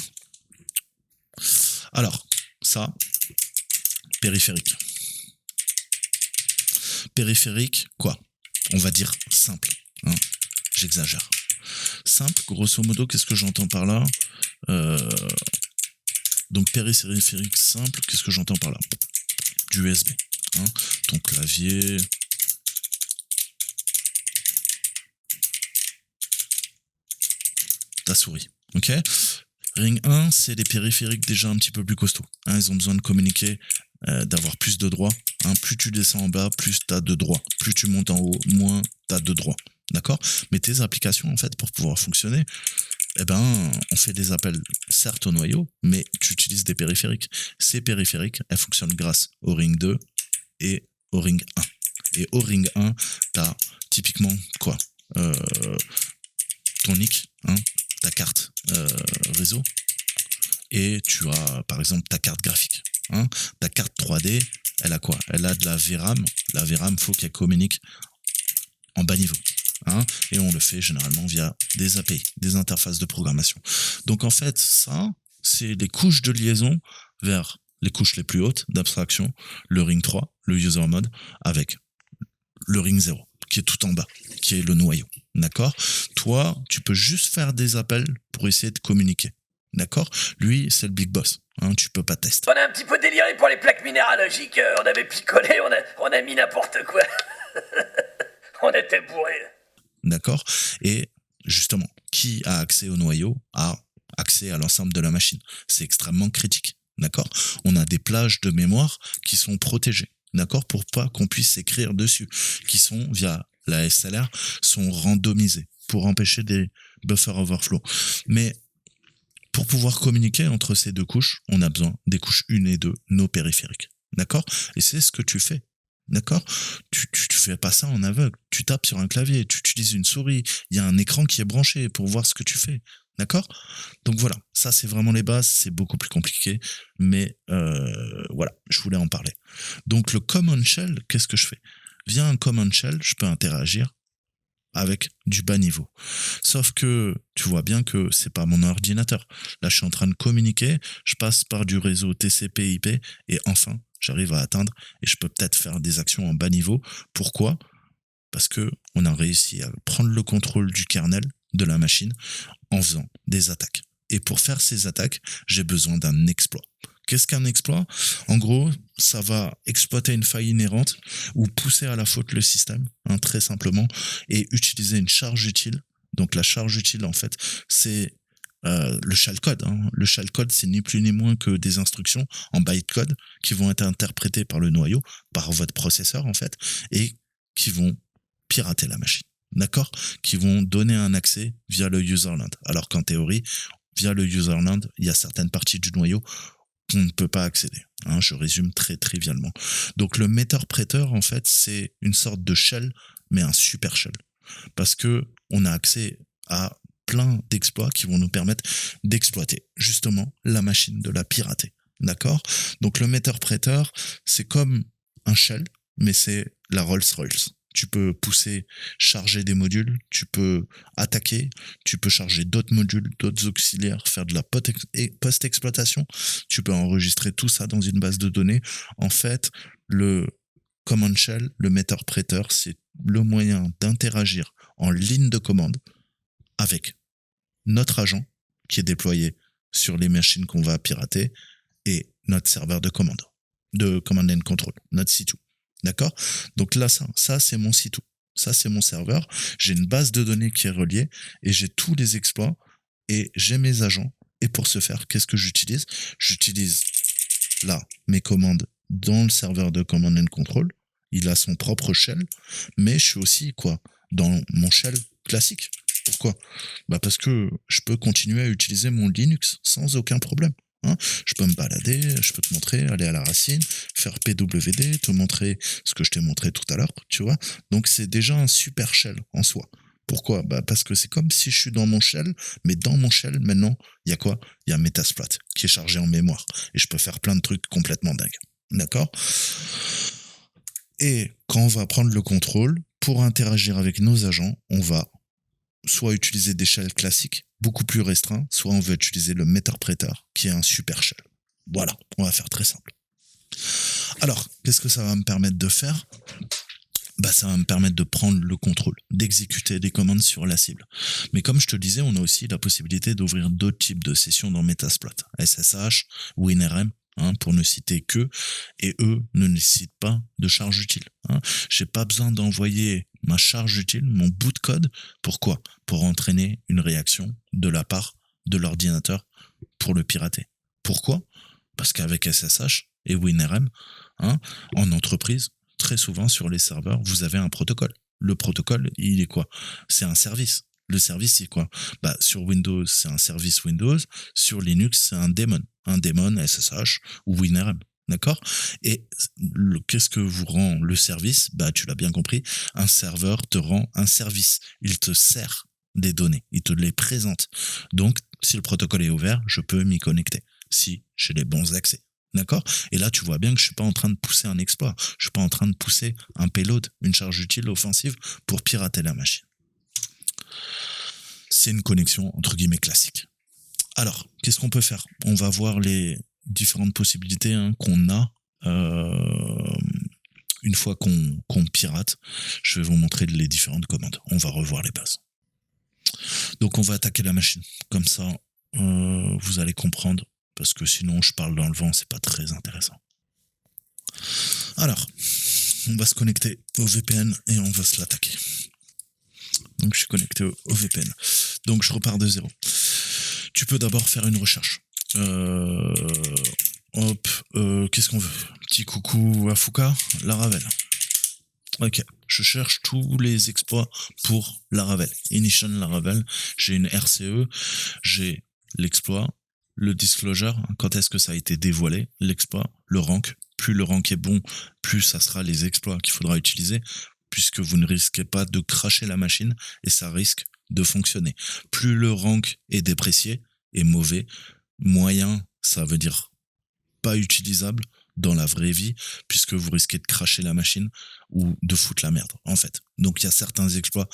Alors, ça, périphérique. Périphérique, quoi? On va dire simple. J'exagère. Simple, grosso modo, qu'est-ce que j'entends par là? Donc périphérique simple, qu'est-ce que j'entends par là? Du USB. Ton clavier. Ta souris. Ok? Ring 1, c'est des périphériques déjà un petit peu plus costauds. Ils ont besoin de communiquer, d'avoir plus de droits. Plus tu descends en bas, plus tu as de droits. Plus tu montes en haut, moins tu as de droits. D'accord? Mais tes applications, en fait, pour pouvoir fonctionner, on fait des appels, certes au noyau, mais tu utilises des périphériques. Ces périphériques, elles fonctionnent grâce au ring 2 et au ring 1. Et au ring 1, tu as typiquement quoi? Ton NIC, ta carte réseau, et tu as par exemple ta carte graphique. Ta carte 3D, elle a quoi? Elle a de la VRAM. La VRAM, faut qu'elle communique en bas niveau. Et on le fait généralement via des API, des interfaces de programmation. Donc en fait, ça, c'est les couches de liaison vers les couches les plus hautes d'abstraction, le ring 3, le user mode, avec le ring 0, qui est tout en bas, qui est le noyau. D'accord? Toi, tu peux juste faire des appels pour essayer de communiquer. D'accord? Lui, c'est le big boss. Tu peux pas tester. On a un petit peu déliré pour les plaques minéralogiques, on avait picolé, on a mis n'importe quoi. On était bourrés. D'accord? Et justement, qui a accès au noyau a accès à l'ensemble de la machine. C'est extrêmement critique. D'accord? On a des plages de mémoire qui sont protégées. D'accord? Pour pas qu'on puisse écrire dessus. Qui sont, via la SLR, sont randomisées pour empêcher des buffer overflow. Mais pour pouvoir communiquer entre ces deux couches, on a besoin des couches 1 et 2, nos périphériques. D'accord? Et c'est ce que tu fais. D'accord? Tu fais pas ça en aveugle. Tu tapes sur un clavier, tu utilises une souris. Il y a un écran qui est branché pour voir ce que tu fais. D'accord? Donc voilà, ça c'est vraiment les bases, c'est beaucoup plus compliqué, mais voilà, je voulais en parler. Donc le common shell, qu'est-ce que je fais? Via un common shell, je peux interagir avec du bas niveau. Sauf que tu vois bien que c'est pas mon ordinateur. Là, je suis en train de communiquer, je passe par du réseau TCP/IP et enfin, j'arrive à atteindre et je peux peut-être faire des actions en bas niveau. Pourquoi? Parce que on a réussi à prendre le contrôle du kernel de la machine en faisant des attaques. Et pour faire ces attaques, j'ai besoin d'un exploit. Qu'est-ce qu'un exploit? En gros, ça va exploiter une faille inhérente ou pousser à la faute le système, très simplement, et utiliser une charge utile. Donc la charge utile, en fait, c'est le shellcode. Le shellcode, c'est ni plus ni moins que des instructions en bytecode qui vont être interprétées par le noyau, par votre processeur, en fait, et qui vont pirater la machine. D'accord? Qui vont donner un accès via le userland. Alors qu'en théorie, via le userland, il y a certaines parties du noyau qu'on ne peut pas accéder. Je résume très trivialement. Donc le metteur-prêteur, en fait, c'est une sorte de shell, mais un super shell. Parce que on a accès à plein d'exploits qui vont nous permettre d'exploiter justement la machine, de la pirater. D'accord? Donc le metteur-prêteur, c'est comme un shell, mais c'est la Rolls-Royce. Tu peux pousser, charger des modules, tu peux attaquer, tu peux charger d'autres modules, d'autres auxiliaires, faire de la post-exploitation, tu peux enregistrer tout ça dans une base de données. En fait, le command shell, le metteur-prêteur, c'est le moyen d'interagir en ligne de commande avec notre agent qui est déployé sur les machines qu'on va pirater et notre serveur de commande and control, notre C2. D'accord? Donc là, ça c'est mon C2. Ça, c'est mon serveur. J'ai une base de données qui est reliée et j'ai tous les exploits et j'ai mes agents. Et pour ce faire, qu'est-ce que j'utilise? J'utilise là mes commandes dans le serveur de command and control. Il a son propre shell, mais je suis aussi dans mon shell classique. Pourquoi? Parce que je peux continuer à utiliser mon Linux sans aucun problème. Je peux me balader, je peux te montrer, aller à la racine, faire PWD, te montrer ce que je t'ai montré tout à l'heure, tu vois. Donc c'est déjà un super shell en soi. Pourquoi? Parce que c'est comme si je suis dans mon shell, mais dans mon shell, maintenant, il y a quoi? Il y a Metasploit qui est chargé en mémoire. Et je peux faire plein de trucs complètement dingues. D'accord? Et quand on va prendre le contrôle, pour interagir avec nos agents, on va soit utiliser des shells classiques, beaucoup plus restreints, soit on va utiliser le Meterpreter, qui est un super shell. Voilà, on va faire très simple. Alors, qu'est-ce que ça va me permettre de faire? Ça va me permettre de prendre le contrôle, d'exécuter des commandes sur la cible. Mais comme je te le disais, on a aussi la possibilité d'ouvrir d'autres types de sessions dans Metasploit. SSH, WinRM, pour ne citer que, et eux ne nécessitent pas de charge utile. J'ai pas besoin d'envoyer ma charge utile, mon bout de code. Pourquoi? Pour entraîner une réaction de la part de l'ordinateur pour le pirater. Pourquoi? Parce qu'avec SSH et WinRM, en entreprise, très souvent sur les serveurs, vous avez un protocole. Le protocole, il est quoi? C'est un service. Le service, c'est quoi? Sur Windows, c'est un service Windows. Sur Linux, c'est un daemon. Un daemon SSH ou WinRM. D'accord? Et qu'est-ce que vous rend le service? Tu l'as bien compris, un serveur te rend un service. Il te sert des données. Il te les présente. Donc, si le protocole est ouvert, je peux m'y connecter. Si j'ai les bons accès. D'accord? Et là, tu vois bien que je suis pas en train de pousser un exploit. Je suis pas en train de pousser un payload, une charge utile offensive pour pirater la machine. C'est une connexion, entre guillemets, classique. Alors, qu'est-ce qu'on peut faire? On va voir les différentes possibilités qu'on a une fois qu'on pirate. Je vais vous montrer les différentes commandes. On va revoir les bases. Donc, on va attaquer la machine. Comme ça, vous allez comprendre. Parce que sinon, je parle dans le vent, c'est pas très intéressant. Alors, on va se connecter au VPN et on va se l'attaquer. Donc, je suis connecté au VPN. Donc, je repars de zéro. Tu peux d'abord faire une recherche. Qu'est-ce qu'on veut? Petit coucou à Foucault, Laravel. Ok, je cherche tous les exploits pour Laravel. Ignition Laravel, j'ai une RCE, j'ai l'exploit, le disclosure, quand est-ce que ça a été dévoilé, l'exploit, le rank. Plus le rank est bon, plus ça sera les exploits qu'il faudra utiliser, puisque vous ne risquez pas de crasher la machine et ça risque de fonctionner. Plus le rank est déprécié et mauvais, moyen, ça veut dire pas utilisable dans la vraie vie, puisque vous risquez de crasher la machine ou de foutre la merde, en fait. Donc il y a certains exploits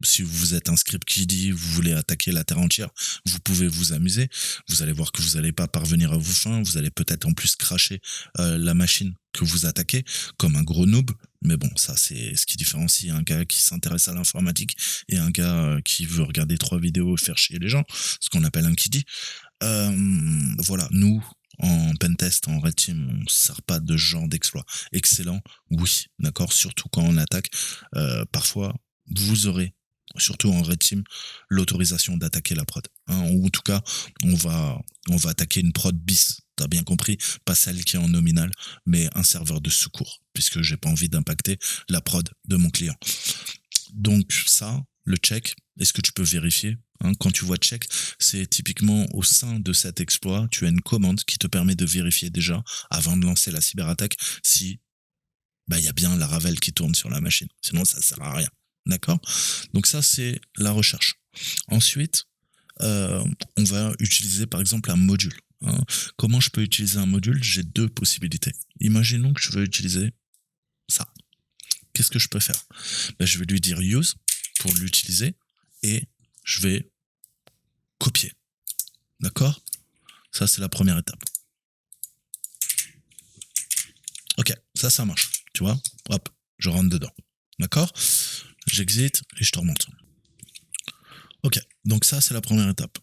si vous êtes un script qui dit vous voulez attaquer la terre entière, vous pouvez vous amuser. Vous allez voir que vous n'allez pas parvenir à vos fins. Vous allez peut-être en plus crasher la machine que vous attaquez comme un gros noob. Mais bon, ça c'est ce qui différencie un gars qui s'intéresse à l'informatique et un gars qui veut regarder 3 vidéos et faire chier les gens, ce qu'on appelle un kiddie. Voilà, nous, en pentest, en red team, on ne sert pas de ce genre d'exploit. Excellent, oui, d'accord, surtout quand on attaque. Parfois, vous aurez, surtout en red team, l'autorisation d'attaquer la prod. Ou en tout cas, on va attaquer une prod bis. T'as bien compris, pas celle qui est en nominal, mais un serveur de secours, puisque j'ai pas envie d'impacter la prod de mon client. Donc ça, le check, est-ce que tu peux vérifier? Quand tu vois check, c'est typiquement au sein de cet exploit, tu as une commande qui te permet de vérifier déjà, avant de lancer la cyberattaque, si il y a bien Laravel qui tourne sur la machine. Sinon, ça sert à rien. D'accord? Donc ça, c'est la recherche. Ensuite, on va utiliser par exemple un module. Comment je peux utiliser un module? J'ai 2 possibilités. Imaginons que je veux utiliser ça. Qu'est-ce que je peux faire? Je vais lui dire use pour l'utiliser et je vais copier. D'accord? Ça, c'est la première étape. Ok, ça marche. Tu vois? Hop, je rentre dedans. D'accord? J'exit et je te remonte. Ok, donc ça, c'est la première étape.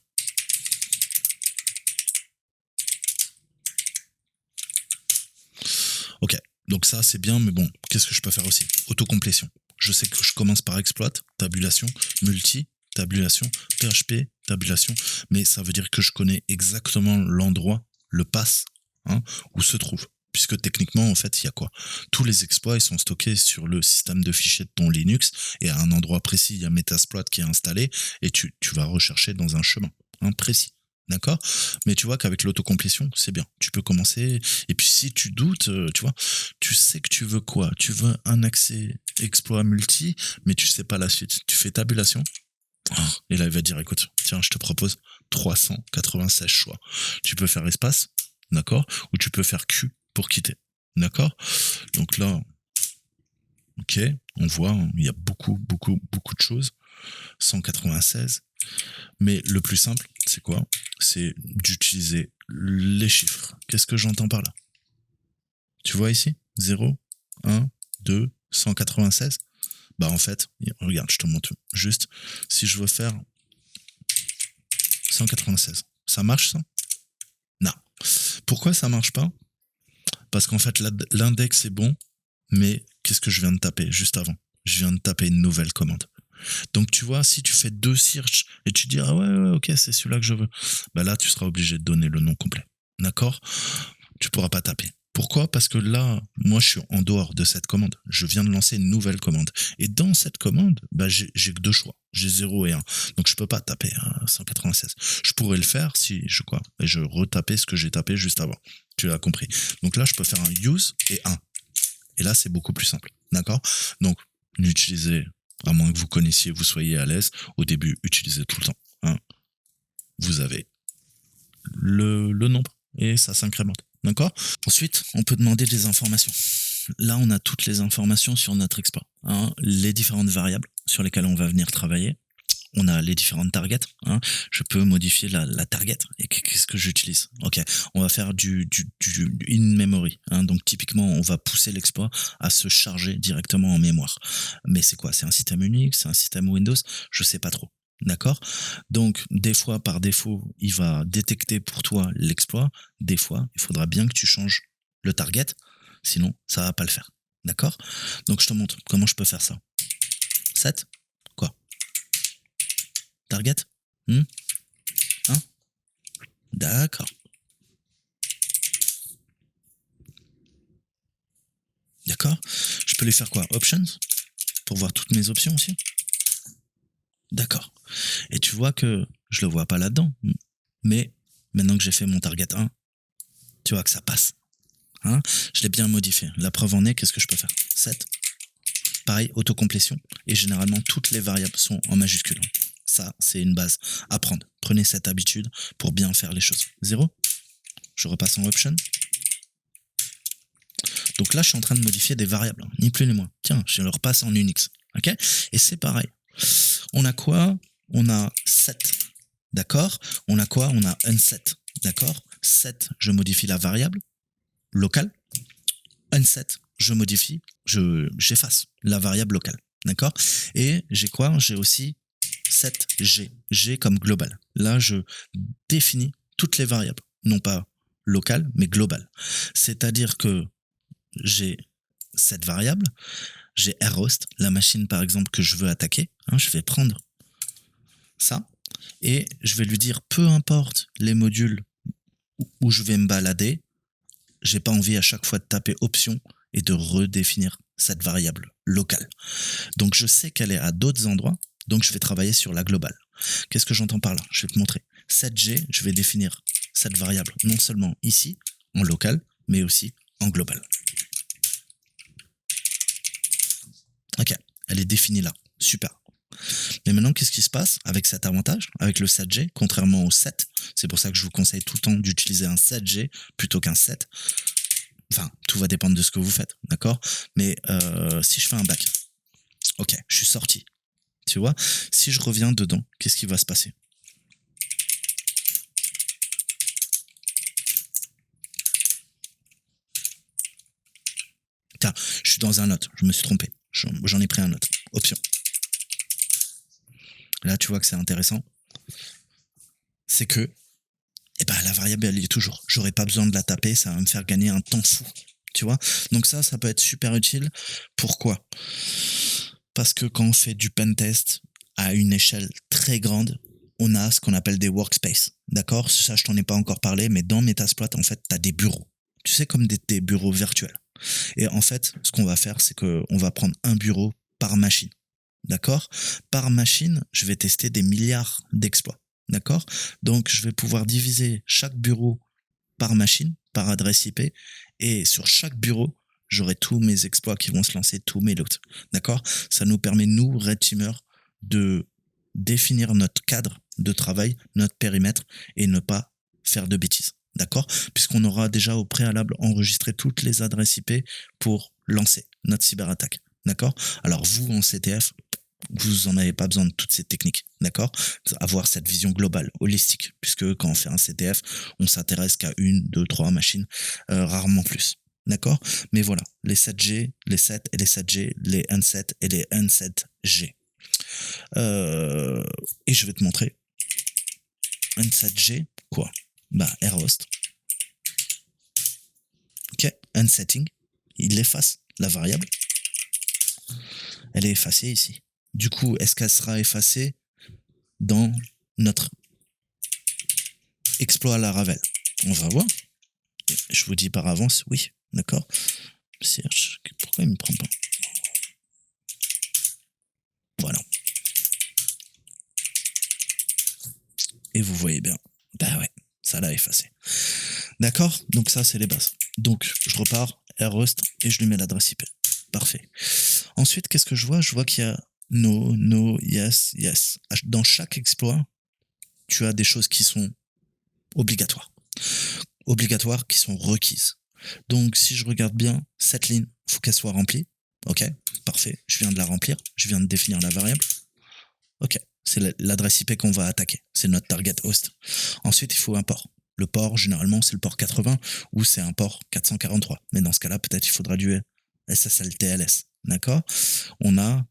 Ok, donc ça, c'est bien, mais bon, qu'est-ce que je peux faire aussi? Autocomplétion. Je sais que je commence par exploit, tabulation, multi, tabulation, PHP, tabulation, mais ça veut dire que je connais exactement l'endroit, le pass, où se trouve. Puisque techniquement, en fait, il y a quoi? Tous les exploits, ils sont stockés sur le système de fichiers de ton Linux, et à un endroit précis, il y a Metasploit qui est installé, et tu vas rechercher dans un chemin précis. D'accord? Mais tu vois qu'avec l'autocomplétion, c'est bien. Tu peux commencer. Et puis si tu doutes, tu vois, tu sais que tu veux quoi? Tu veux un accès exploit multi, mais tu sais pas la suite. Tu fais tabulation. Et là, il va dire, écoute, tiens, je te propose 396 choix. Tu peux faire espace, d'accord? Ou tu peux faire Q pour quitter, d'accord? Donc là, ok, on voit, il y a beaucoup de choses. 196. Mais le plus simple, c'est quoi? C'est d'utiliser les chiffres. Qu'est-ce que j'entends par là? Tu vois ici? 0, 1, 2, 196. Bah en fait, regarde, je te montre juste. Si je veux faire 196, ça marche ça? Non. Pourquoi ça marche pas? Parce qu'en fait, l'index est bon, mais qu'est-ce que je viens de taper juste avant? Je viens de taper une nouvelle commande. Donc tu vois, si tu fais 2 search et tu dis ah ouais, ok, c'est celui-là que je veux, bah là tu seras obligé de donner le nom complet. D'accord? Tu pourras pas taper. Pourquoi? Parce que là, moi je suis en dehors de cette commande. Je viens de lancer une nouvelle commande. Et dans cette commande, bah j'ai que 2 choix. J'ai 0 et 1. Donc je peux pas taper 196. Je pourrais le faire si et je retapais ce que j'ai tapé juste avant. Tu l'as compris. Donc là, je peux faire un use et 1. Et là, c'est beaucoup plus simple. D'accord? Donc, n'utilisez, à moins que vous connaissiez, vous soyez à l'aise, au début, utilisez tout le temps. Hein. Vous avez le nombre et ça s'incrémente. D'accord? Ensuite, on peut demander des informations. Là, on a toutes les informations sur notre export. Hein, les différentes variables sur lesquelles on va venir travailler. On a les différentes targets. Hein. Je peux modifier la target. Et qu'est-ce que j'utilise? Ok, on va faire du in-memory. Hein. Donc typiquement, on va pousser l'exploit à se charger directement en mémoire. Mais c'est quoi? C'est un système Unix? C'est un système Windows? Je sais pas trop. D'accord? Donc, des fois, par défaut, il va détecter pour toi l'exploit. Des fois, il faudra bien que tu changes le target. Sinon, ça va pas le faire. D'accord? Donc, je te montre comment je peux faire ça. 7. Quoi? Target? 1. D'accord. D'accord? Je peux lui faire quoi? Options? Pour voir toutes mes options aussi? D'accord. Et tu vois que je le vois pas là-dedans. Mais maintenant que j'ai fait mon target 1, tu vois que ça passe. Hein? Je l'ai bien modifié. La preuve en est, qu'est-ce que je peux faire? 7. Pareil, autocomplétion. Et généralement, toutes les variables sont en majuscule. Ça, c'est une base à prendre. Prenez cette habitude pour bien faire les choses. 0. Je repasse en option. Donc là, je suis en train de modifier des variables, ni plus ni moins. Tiens, je le repasse en Unix. Ok? Et c'est pareil. On a quoi? On a 7. D'accord? On a quoi? On a unset. D'accord? 7, je modifie la variable locale. Unset, je modifie, j'efface la variable locale. D'accord? Et j'ai quoi? J'ai aussi 7G. G comme global. Là, je définis toutes les variables. Non pas locales, mais globales. C'est-à-dire que j'ai cette variable, j'ai rhost, la machine par exemple que je veux attaquer. Hein, je vais prendre ça et je vais lui dire peu importe les modules où je vais me balader, j'ai pas envie à chaque fois de taper option et de redéfinir cette variable locale. Donc je sais qu'elle est à d'autres endroits, donc je vais travailler sur la globale. Qu'est-ce que j'entends par là? Je vais te montrer. 7G, je vais définir cette variable non seulement ici, en local, mais aussi en global. Ok, elle est définie là. Super. Mais maintenant, qu'est-ce qui se passe avec cet avantage, avec le 7G, contrairement au 7? C'est pour ça que je vous conseille tout le temps d'utiliser un 7G plutôt qu'un 7. Enfin, tout va dépendre de ce que vous faites, d'accord? Mais si je fais un back, ok, je suis sorti. Tu vois? Si je reviens dedans, qu'est-ce qui va se passer? Tiens, je suis dans un autre, je me suis trompé. J'en ai pris un autre. Option. Là, tu vois que c'est intéressant. C'est que la variable, elle y est toujours. J'aurais pas besoin de la taper, ça va me faire gagner un temps fou. Tu vois? Donc ça peut être super utile. Pourquoi? Parce que quand on fait du pentest à une échelle très grande, on a ce qu'on appelle des workspaces. D'accord? Ça, je t'en ai pas encore parlé, mais dans Metasploit, en fait, tu as des bureaux. Tu sais, comme des bureaux virtuels. Et en fait, ce qu'on va faire, c'est qu'on va prendre un bureau par machine. D'accord? Par machine, je vais tester des milliards d'exploits. D'accord? Donc, je vais pouvoir diviser chaque bureau par machine, par adresse IP, et sur chaque bureau, j'aurai tous mes exploits qui vont se lancer, tous mes lots. D'accord? Ça nous permet, nous, Red Teamer, de définir notre cadre de travail, notre périmètre, et ne pas faire de bêtises. D'accord? Puisqu'on aura déjà au préalable enregistré toutes les adresses IP pour lancer notre cyberattaque. D'accord? Alors vous, en CTF, vous en avez pas besoin de toutes ces techniques, d'accord? Avoir cette vision globale, holistique, puisque quand on fait un CTF, on s'intéresse qu'à 1, 2, 3 machines, rarement plus, d'accord? Mais voilà, les 7G, les 7 et les 7G, les N7 et les N7G. Et je vais te montrer. N7G, quoi? Bah, AirHost. Ok, Unsetting, il efface la variable. Elle est effacée ici. Du coup, est-ce qu'elle sera effacée dans notre exploit à la Ravel? On va voir. Je vous dis par avance, oui, d'accord. Search, pourquoi il me prend pas? Voilà. Et vous voyez bien. Bah ouais, ça l'a effacé. D'accord? Donc ça, c'est les bases. Donc, je repars, AirHost, et je lui mets l'adresse IP. Parfait. Ensuite, qu'est-ce que je vois? Je vois qu'il y a no, no, yes, yes. Dans chaque exploit, tu as des choses qui sont obligatoires. Obligatoires, qui sont requises. Donc, si je regarde bien, cette ligne, il faut qu'elle soit remplie. Ok, parfait. Je viens de la remplir. Je viens de définir la variable. Ok, c'est l'adresse IP qu'on va attaquer. C'est notre target host. Ensuite, il faut un port. Le port, généralement, c'est le port 80 ou c'est un port 443. Mais dans ce cas-là, peut-être il faudra du SSL-TLS. D'accord?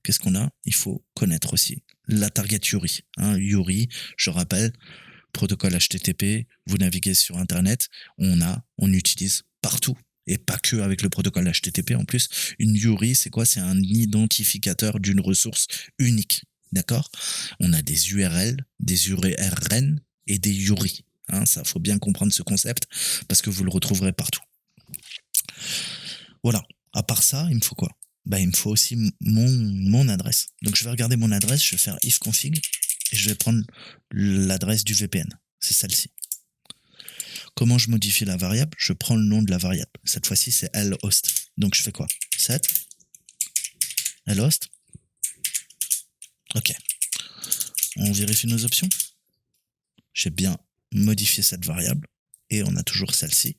Qu'est-ce qu'on a? Il faut connaître aussi la target URI. URI, je rappelle, protocole HTTP, vous naviguez sur Internet, on utilise partout, et pas que avec le protocole HTTP en plus. Une URI, c'est quoi? C'est un identificateur d'une ressource unique. D'accord? On a des URL, des URN et des URI. Ça, faut bien comprendre ce concept, parce que vous le retrouverez partout. Voilà. À part ça, il me faut quoi? Il me faut aussi mon adresse. Donc, je vais regarder mon adresse, je vais faire ifconfig, et je vais prendre l'adresse du VPN. C'est celle-ci. Comment je modifie la variable? Je prends le nom de la variable. Cette fois-ci, c'est lhost. Donc, je fais quoi? Set lhost. Ok. On vérifie nos options. J'ai bien modifié cette variable et on a toujours celle-ci.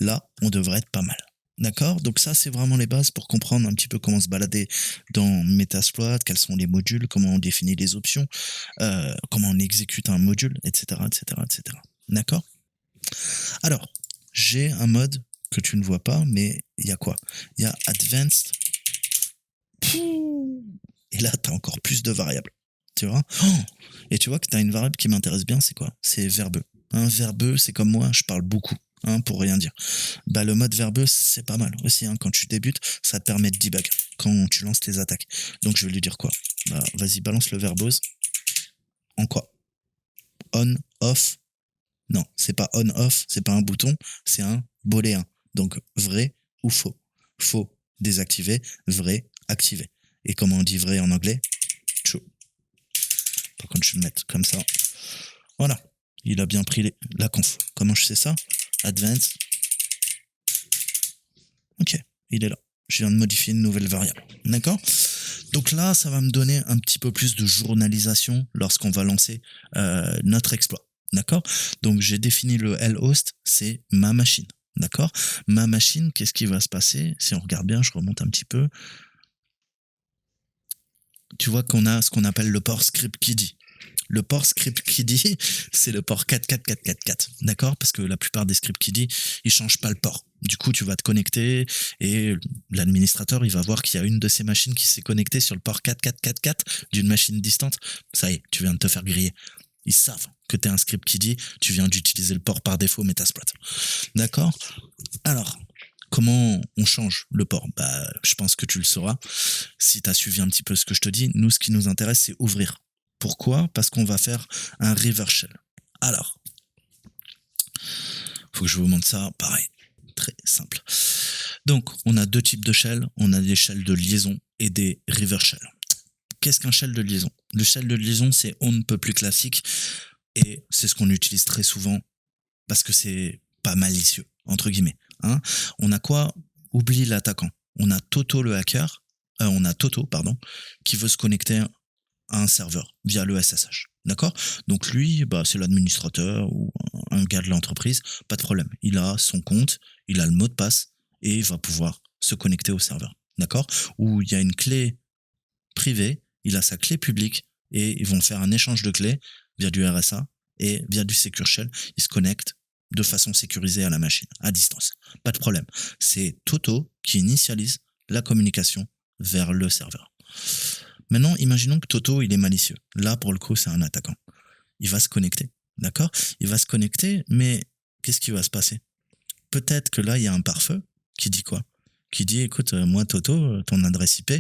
Là, on devrait être pas mal. D'accord? Donc ça, c'est vraiment les bases pour comprendre un petit peu comment se balader dans Metasploit, quels sont les modules, comment on définit les options, comment on exécute un module, etc., etc., etc. D'accord? Alors, j'ai un mode que tu ne vois pas, mais il y a quoi? Il y a Advanced. Et là, tu as encore plus de variables. Tu vois? Et tu vois que tu as une variable qui m'intéresse bien, c'est quoi? C'est verbeux. Verbeux, c'est comme moi, je parle beaucoup. Pour rien dire. Le mode verbeux, c'est pas mal aussi. Quand tu débutes, ça te permet de debug quand tu lances tes attaques. Donc je vais lui dire quoi? Vas-y, balance le verbose. En quoi? On, off. Non, c'est pas on, off, c'est pas un bouton, c'est un booléen. Donc vrai ou faux. Faux, désactivé, vrai, activé. Et comment on dit vrai en anglais? True. Par contre, je vais le mettre comme ça. Voilà. Il a bien pris la conf. Comment je sais ça? Advanced. Ok, il est là. Je viens de modifier une nouvelle variable. D'accord? Donc là, ça va me donner un petit peu plus de journalisation lorsqu'on va lancer notre exploit. D'accord? Donc j'ai défini le lhost, c'est ma machine. D'accord? Ma machine, qu'est-ce qui va se passer? Si on regarde bien, je remonte un petit peu. Tu vois qu'on a ce qu'on appelle le port script kiddie. Le port script kiddie, c'est le port 44444, d'accord? Parce que la plupart des scripts kiddie, ils changent pas le port. Du coup, tu vas te connecter et l'administrateur, il va voir qu'il y a une de ces machines qui s'est connectée sur le port 4444 d'une machine distante. Ça y est, tu viens de te faire griller. Ils savent que tu es un script kiddie, tu viens d'utiliser le port par défaut Metasploit. D'accord? Alors, comment on change le port? Je pense que tu le sauras. Si tu as suivi un petit peu ce que je te dis, nous, ce qui nous intéresse, c'est ouvrir. Pourquoi? Parce qu'on va faire un reverse shell. Alors, faut que je vous montre ça. Pareil, très simple. Donc, on a deux types de shells. On a des shells de liaison et des reverse shells. Qu'est-ce qu'un shell de liaison? Le shell de liaison, c'est on ne peut plus classique et c'est ce qu'on utilise très souvent parce que c'est pas malicieux, entre guillemets. On a quoi? Oublie l'attaquant. on a Toto le hacker, on a Toto, pardon, qui veut se connecter à un serveur via le SSH. D'accord? Donc lui, c'est l'administrateur ou un gars de l'entreprise, pas de problème. Il a son compte, il a le mot de passe et il va pouvoir se connecter au serveur. D'accord? Où il y a une clé privée, il a sa clé publique et ils vont faire un échange de clés via du RSA et via du Secure Shell. Ils se connectent de façon sécurisée à la machine, à distance. Pas de problème. C'est Toto qui initialise la communication vers le serveur. Maintenant, imaginons que Toto, il est malicieux. Là, pour le coup, c'est un attaquant. Il va se connecter, d'accord? Il va se connecter, mais qu'est-ce qui va se passer? Peut-être que là, il y a un pare-feu qui dit quoi? Qui dit, écoute, moi, Toto, ton adresse IP,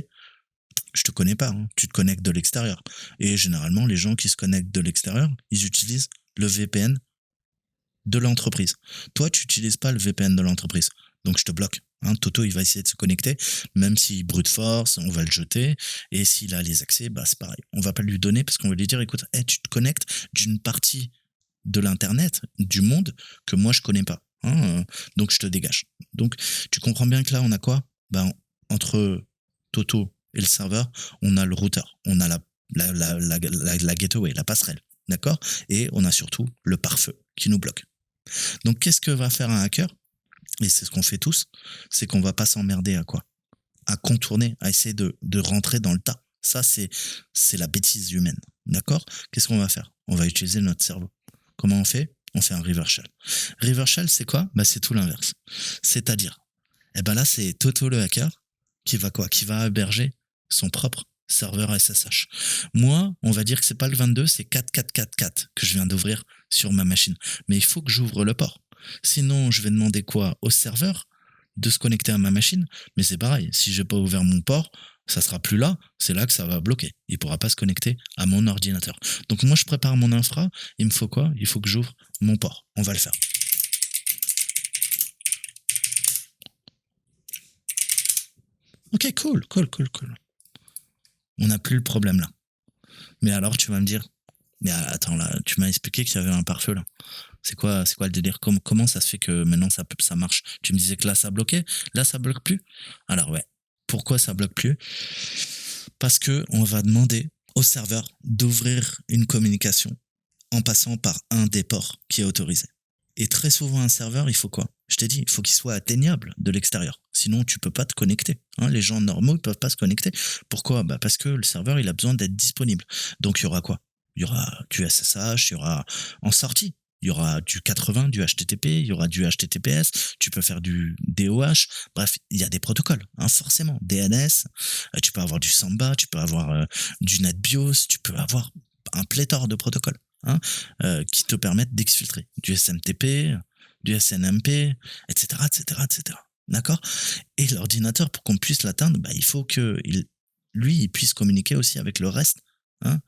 je te connais pas, hein. Tu te connectes de l'extérieur. Et généralement, les gens qui se connectent de l'extérieur, ils utilisent le VPN de l'entreprise. Toi, tu n'utilises pas le VPN de l'entreprise. Donc, je te bloque. Hein, Toto, il va essayer de se connecter, même s'il brute force, on va le jeter. Et s'il a les accès, c'est pareil. On va pas lui donner parce qu'on va lui dire, écoute, tu te connectes d'une partie de l'Internet, du monde, que moi, je connais pas. Hein, donc, je te dégage. Donc, tu comprends bien que là, on a quoi? Entre Toto et le serveur, on a le routeur, on a la gateway, la passerelle. D'accord? Et on a surtout le pare-feu qui nous bloque. Donc, qu'est-ce que va faire un hacker? Et c'est ce qu'on fait tous, c'est qu'on va pas s'emmerder à quoi? À contourner, à essayer de rentrer dans le tas. Ça, c'est la bêtise humaine. D'accord? Qu'est-ce qu'on va faire? On va utiliser notre cerveau. Comment on fait? On fait un reverse shell. Reverse shell, c'est quoi? C'est tout l'inverse. C'est-à-dire, là, c'est Toto le hacker qui va quoi? Qui va héberger son propre serveur SSH. Moi, on va dire que c'est pas le 22, c'est 4444 que je viens d'ouvrir sur ma machine. Mais il faut que j'ouvre le port. Sinon, je vais demander quoi? Au serveur de se connecter à ma machine. Mais c'est pareil, si j'ai pas ouvert mon port, ça sera plus là, c'est là que ça va bloquer. Il pourra pas se connecter à mon ordinateur. Donc moi, je prépare mon infra, il me faut quoi? Il faut que j'ouvre mon port. On va le faire. Ok, cool. On n'a plus le problème là. Mais alors, tu vas me dire, mais attends, là, tu m'as expliqué qu'il y avait un pare-feu là. C'est quoi le délire? Comment ça se fait que maintenant ça marche? Tu me disais que là ça bloquait, là ça bloque plus. Alors ouais, pourquoi ça bloque plus? Parce que on va demander au serveur d'ouvrir une communication en passant par un des ports qui est autorisé. Et très souvent un serveur, il faut quoi? Je t'ai dit, il faut qu'il soit atteignable de l'extérieur. Sinon, tu peux pas te connecter. Hein, les gens normaux, ils peuvent pas se connecter. Pourquoi? Parce que le serveur, il a besoin d'être disponible. Donc, il y aura quoi? Il y aura du SSH, il y aura en sortie. Il y aura du 80, du HTTP, il y aura du HTTPS, tu peux faire du DOH, bref, il y a des protocoles, hein, forcément, DNS, tu peux avoir du Samba, tu peux avoir du NetBIOS, tu peux avoir un pléthore de protocoles hein, qui te permettent d'exfiltrer du SMTP, du SNMP, etc., etc., etc. D'accord? Et l'ordinateur, pour qu'on puisse l'atteindre, il faut que il puisse communiquer aussi avec le reste hein,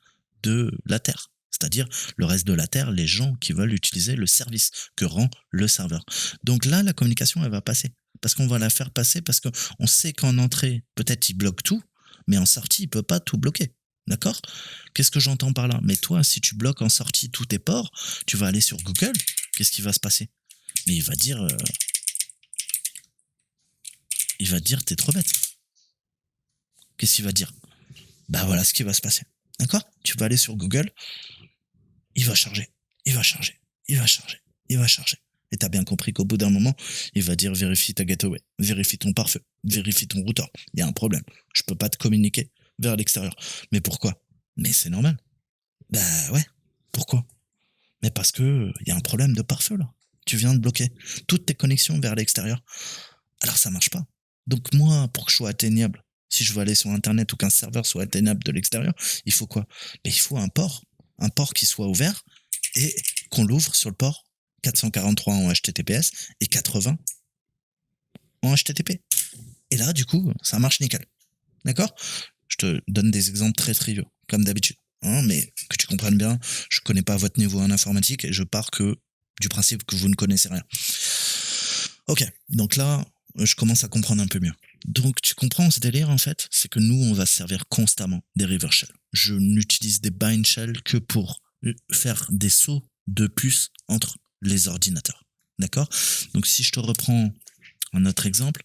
de la Terre. C'est-à-dire le reste de la Terre, les gens qui veulent utiliser le service que rend le serveur. Donc là, la communication, elle va passer. Parce qu'on va la faire passer, parce qu'on sait qu'en entrée, peut-être il bloque tout, mais en sortie, il peut pas tout bloquer. D'accord? Qu'est-ce que j'entends par là? Mais toi, si tu bloques en sortie tous tes ports, tu vas aller sur Google, qu'est-ce qui va se passer? Mais il va dire... t'es trop bête. Qu'est-ce qu'il va dire? Voilà ce qui va se passer. D'accord? Tu vas aller sur Google, il va charger. Et t'as bien compris qu'au bout d'un moment, il va dire vérifie ta gateway, vérifie ton pare-feu, vérifie ton routeur. Il y a un problème. Je peux pas te communiquer vers l'extérieur. Mais pourquoi? Mais c'est normal. Ouais. Pourquoi? Mais parce que il y a un problème de pare-feu là. Tu viens de bloquer toutes tes connexions vers l'extérieur. Alors ça marche pas. Donc moi, pour que je sois atteignable, si je veux aller sur Internet ou qu'un serveur soit atteignable de l'extérieur, il faut quoi? Il faut un port qui soit ouvert et qu'on l'ouvre sur le port 443 en HTTPS et 80 en HTTP. Et là, du coup, ça marche nickel. D'accord? Je te donne des exemples très triviaux, comme d'habitude. Hein, mais que tu comprennes bien, je connais pas votre niveau en informatique et je pars que du principe que vous ne connaissez rien. Ok, donc là, je commence à comprendre un peu mieux. Donc tu comprends ce délire en fait, c'est que nous on va se servir constamment des reverse shell. Je n'utilise des bind shell que pour faire des sauts de puces entre les ordinateurs. D'accord? Donc si je te reprends un autre exemple,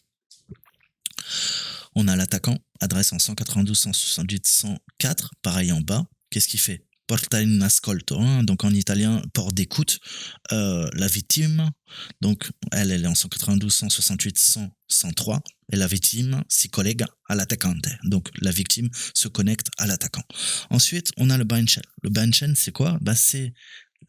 On a l'attaquant, adresse en 192.168.104, pareil en bas. Qu'est-ce qu'il fait? Porta in ascolto, hein, donc en italien, port d'écoute. La victime, donc elle est en 192.168.103, et la victime si collega all'attaccante. Donc la victime se connecte à l'attaquant. Ensuite, on a le bind shell. Le bind shell, c'est quoi? C'est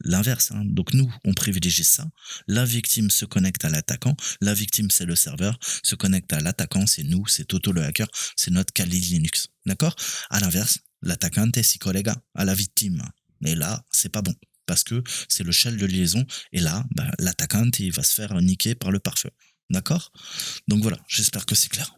l'inverse, hein. Donc nous, on privilégie ça. La victime se connecte à l'attaquant. La victime, c'est le serveur. Se connecte à l'attaquant, c'est nous, c'est Toto le hacker, c'est notre Kali Linux. D'accord? À l'inverse, l'attaquante si collega à la victime. Et là, c'est pas bon. Parce que c'est le shell de liaison. Et là, l'attaquante, il va se faire niquer par le pare-feu. D'accord? Donc voilà, j'espère que c'est clair.